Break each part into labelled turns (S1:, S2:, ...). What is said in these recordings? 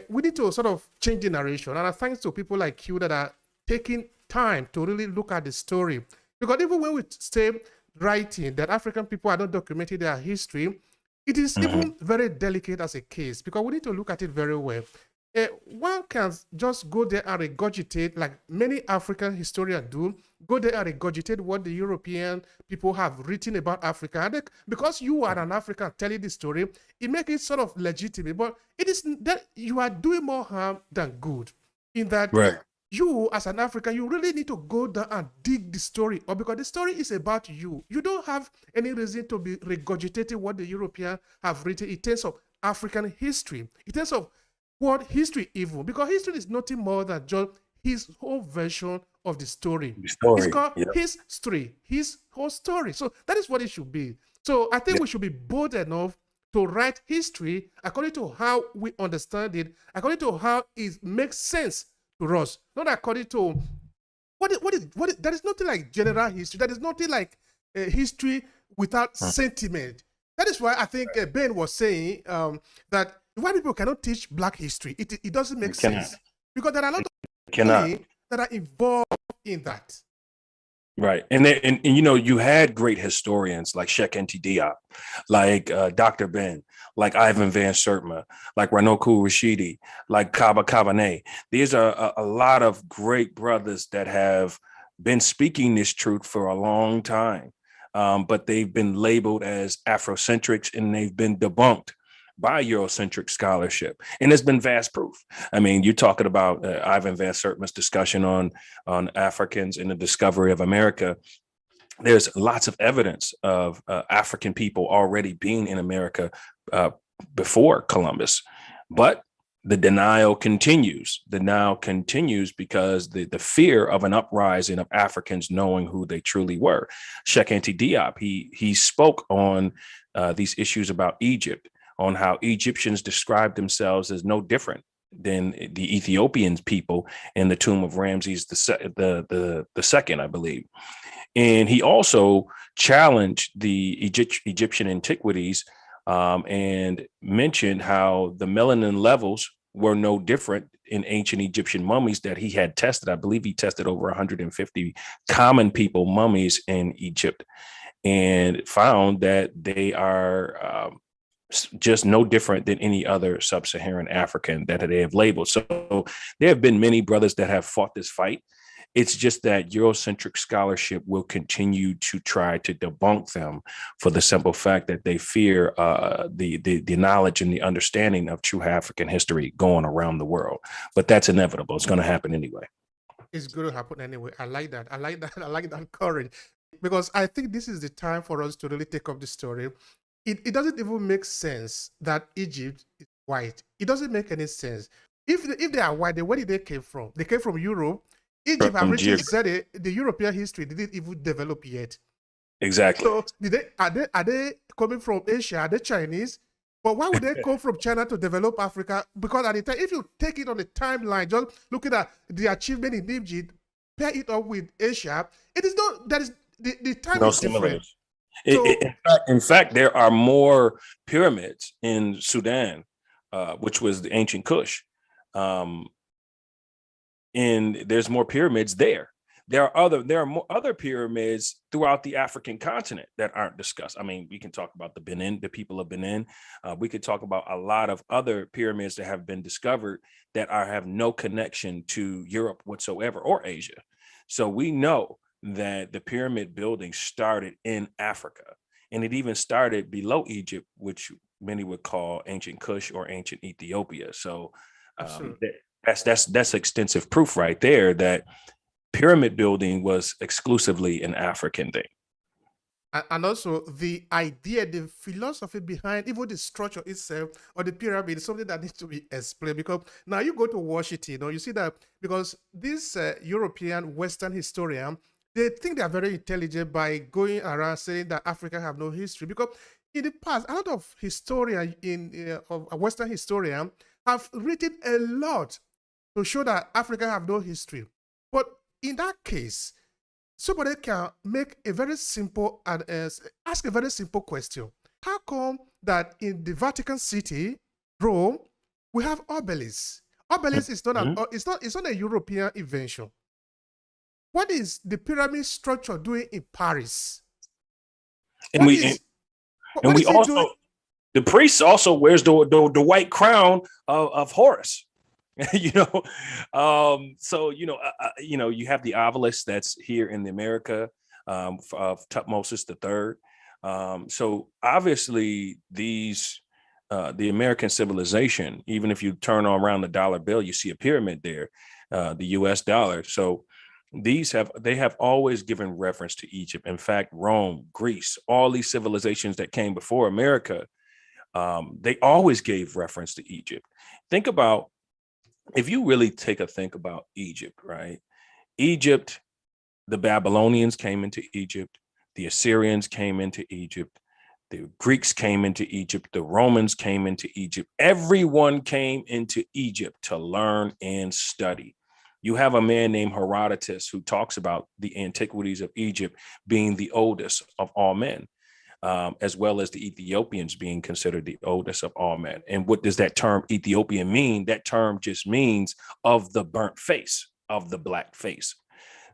S1: we need to sort of change the narration. And thanks to people like you that are taking time to really look at the story. Because even when we say writing that African people are not documenting their history, it is even very delicate as a case because we need to look at it very well. One can just go there and regurgitate, like many African historians do, go there and regurgitate what the European people have written about Africa. And because you are an African telling the story, it makes it sort of legitimate. But it is that you are doing more harm than good in that you, as an African, you really need to go down and dig the story, or because the story is about you. You don't have any reason to be regurgitating what the Europeans have written in terms of African history, in terms of world history even, because history is nothing more than just his whole version of the story. It's called his story, his whole story. So that is what it should be. So I think we should be bold enough to write history according to how we understand it, according to how it makes sense to us, not according to what there is nothing like general history. There is nothing like history without sentiment. That is why I think Ben was saying that white people cannot teach Black history. It doesn't make sense because there are a lot of things that are involved in that.
S2: Right. And you know, you had great historians like Sheikh Enti Diop, like Dr. Ben, like Ivan Van Sertima, like Ranoku Rashidi, like Kaba Kabane. These are a lot of great brothers that have been speaking this truth for a long time. But they've been labeled as Afrocentrics and they've been debunked by Eurocentric scholarship. And there's been vast proof. I mean, you're talking about Ivan Van Sertima's discussion on Africans and the discovery of America. There's lots of evidence of African people already being in America before Columbus. But the denial continues. The denial continues because the fear of an uprising of Africans knowing who they truly were. Sheikh Enti Diop, he spoke on these issues about Egypt, on how Egyptians described themselves as no different than the Ethiopian people in the tomb of Ramses the second, I believe. And he also challenged the Egyptian antiquities and mentioned how the melanin levels were no different in ancient Egyptian mummies that he had tested. I believe he tested over 150 common people mummies in Egypt and found that they are just no different than any other sub-Saharan African that they have labeled. So there have been many brothers that have fought this fight. It's just that Eurocentric scholarship will continue to try to debunk them for the simple fact that they fear the knowledge and the understanding of true African history going around the world. But that's inevitable. It's going to happen anyway.
S1: It's going to happen anyway. I like that. I like that courage, because I think this is the time for us to really take up the story. It doesn't even make sense that Egypt is white. It doesn't make any sense. If they are white, then where did they came from? They came from Europe. Egypt, have written said the European history didn't even develop yet.
S2: Exactly.
S1: So are they coming from Asia? Are they Chinese? But why would they come from China to develop Africa? Because at the time, if you take it on the timeline, just looking at the achievement in Egypt, pair it up with Asia, it is not, that is the time is different.
S2: In fact, there are more pyramids in Sudan, which was the ancient Kush. And there's more pyramids there. There are more other pyramids throughout the African continent that aren't discussed. I mean, we can talk about the people of Benin. We could talk about a lot of other pyramids that have been discovered that have no connection to Europe whatsoever or Asia. So we know that the pyramid building started in Africa, and it even started below Egypt, which many would call ancient Kush or ancient Ethiopia. So that's extensive proof right there that pyramid building was exclusively an African thing.
S1: And also the idea, the philosophy behind even the structure itself or the pyramid is something that needs to be explained. Because now you go to Washington, you see that because this European Western historian, they think they are very intelligent by going around saying that Africa have no history. Because in the past, a lot of historians of a Western historian have written a lot to show that Africa have no history. But in that case, somebody can make a very simple and ask a very simple question. How come that in the Vatican City, Rome, we have obelisks. Obelisk is not
S2: Mhm.
S1: it's not a European invention. What is the pyramid structure doing in Paris?
S2: And
S1: What
S2: we
S1: is
S2: and
S1: what
S2: we
S1: is it doing?
S2: also the priest also wears the white crown of Horus. you know, so you have the obelisk that's here in the America of Tutmosis III. So obviously these the American civilization, even if you turn around the dollar bill, you see a pyramid there, the U.S. dollar. So they have always given reference to Egypt. In fact, Rome, Greece, all these civilizations that came before America, they always gave reference to Egypt. Think about if you really think about Egypt, right? Egypt, the Babylonians came into Egypt, the Assyrians came into Egypt, the Greeks came into Egypt, the Romans came into Egypt. Everyone came into Egypt to learn and study. You have a man named Herodotus who talks about the antiquities of Egypt being the oldest of all men, as well as the Ethiopians being considered the oldest of all men. And what does that term Ethiopian mean? That term just means of the burnt face, of the black face.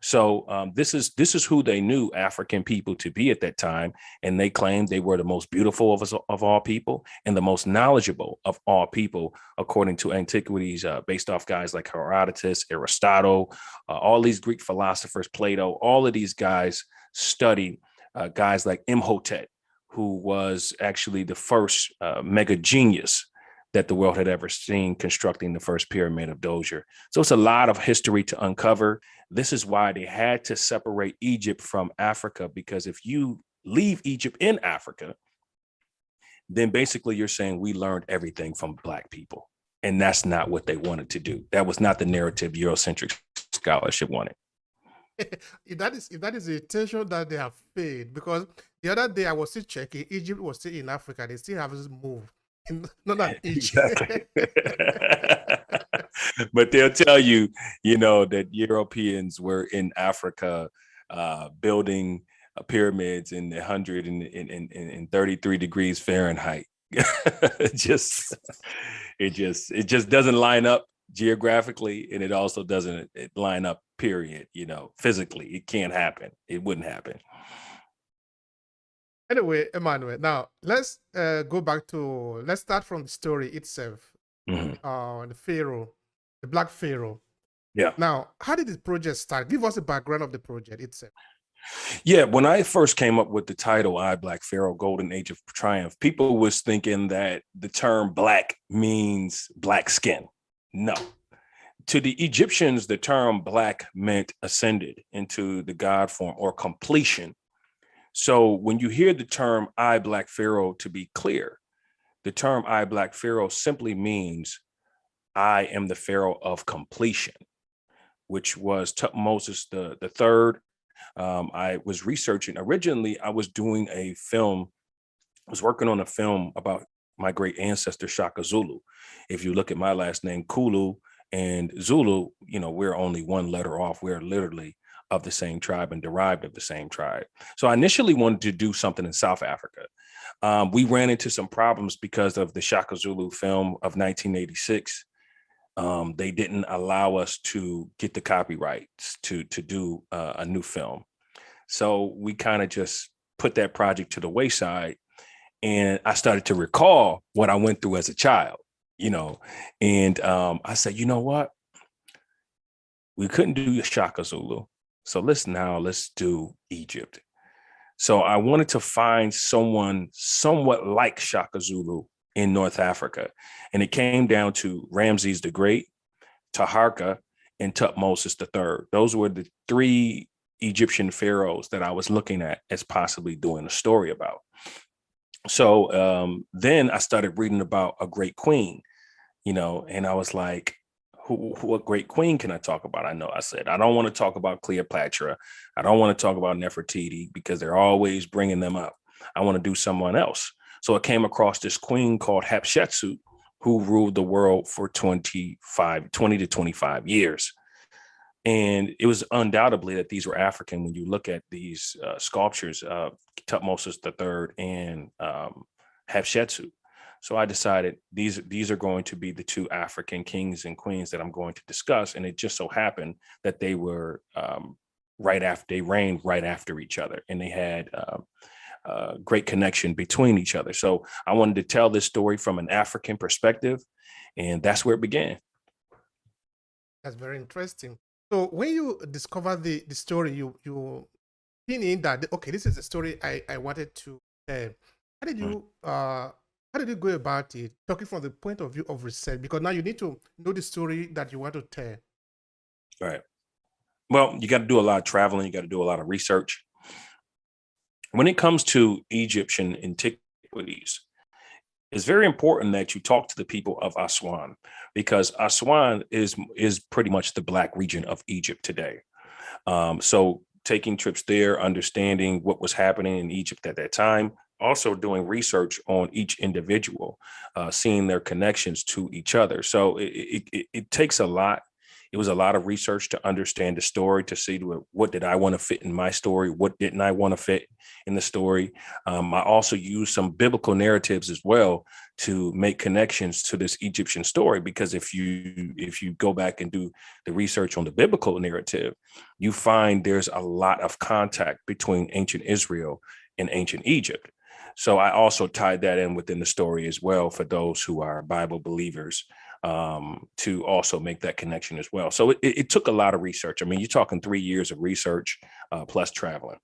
S2: So this is who they knew African people to be at that time, and they claimed they were the most beautiful of all people and the most knowledgeable of all people, according to antiquities, based off guys like Herodotus, Aristotle, all these Greek philosophers, Plato. All of these guys studied guys like Imhotep, who was actually the first mega genius that the world had ever seen, constructing the first pyramid of Djoser. So it's a lot of history to uncover. This is why they had to separate Egypt from Africa, because if you leave Egypt in Africa, then basically you're saying we learned everything from Black people. And that's not what they wanted to do. That was not the narrative Eurocentric scholarship wanted.
S1: If that is the intention that they have paid, because the other day I was still checking, Egypt was still in Africa. They still haven't moved. Not an inch.
S2: Exactly. But they'll tell you, that Europeans were in Africa building pyramids in 133 degrees Fahrenheit. it just doesn't line up geographically, and it also doesn't line up, period. Physically, it can't happen. It wouldn't happen.
S1: Anyway, Emmanuel, now let's let's start from the story itself. The Pharaoh, the Black Pharaoh.
S2: Yeah.
S1: Now, how did the project start? Give us a background of the project itself.
S2: Yeah, when I first came up with the title I, Black Pharaoh, Golden Age of Triumph, people was thinking that the term black means black skin. No. To the Egyptians, the term black meant ascended into the God form or completion. So when you hear the term I, Black Pharaoh, to be clear, the term I, Black Pharaoh simply means I am the Pharaoh of completion, which was Tutmosis the third. I was researching. Originally, I was doing a film. I was working on a film about my great ancestor, Shaka Zulu. If you look at my last name, Kulu and Zulu, we're only one letter off. We're literally of the same tribe and derived of the same tribe. So I initially wanted to do something in South Africa. We ran into some problems because of the Shaka Zulu film of 1986. They didn't allow us to get the copyrights to do a new film. So we kind of just put that project to the wayside. And I started to recall what I went through as a child, and I said, you know what? We couldn't do Shaka Zulu. So let's do Egypt. So I wanted to find someone somewhat like Shaka Zulu in North Africa. And it came down to Ramses the Great, Taharka, and Tutmosis III. Those were the three Egyptian pharaohs that I was looking at as possibly doing a story about. So then I started reading about a great queen, and I was like, what great queen can I talk about? I said, I don't want to talk about Cleopatra. I don't want to talk about Nefertiti because they're always bringing them up. I want to do someone else. So I came across this queen called Hatshepsut, who ruled the world for 20 to 25 years. And it was undoubtedly that these were African when you look at these sculptures of Tutmosis III and Hatshepsut. So I decided these are going to be the two African kings and queens that I'm going to discuss. And it just so happened that they were they reigned right after each other, and they had great connection between each other. So I wanted to tell this story from an African perspective, and that's where it began.
S1: That's very interesting. So when you discover the story, you think in that okay, this is the story I wanted to tell. How did you how did you go about it? Talking from the point of view of research, because now you need to know the story that you want to tell.
S2: Right. Well, you got to do a lot of traveling. You got to do a lot of research. When it comes to Egyptian antiquities, it's very important that you talk to the people of Aswan, because Aswan is pretty much the Black region of Egypt today. So taking trips there, understanding what was happening in Egypt at that time, also doing research on each individual, seeing their connections to each other. So it takes a lot. It was a lot of research to understand the story, to see what did I want to fit in my story, what didn't I want to fit in the story. I also used some biblical narratives as well to make connections to this Egyptian story, because if you go back and do the research on the biblical narrative, you find there's a lot of contact between ancient Israel and ancient Egypt. So I also tied that in within the story as well for those who are Bible believers, to also make that connection as well. So it took a lot of research. I mean, you're talking 3 years of research plus traveling.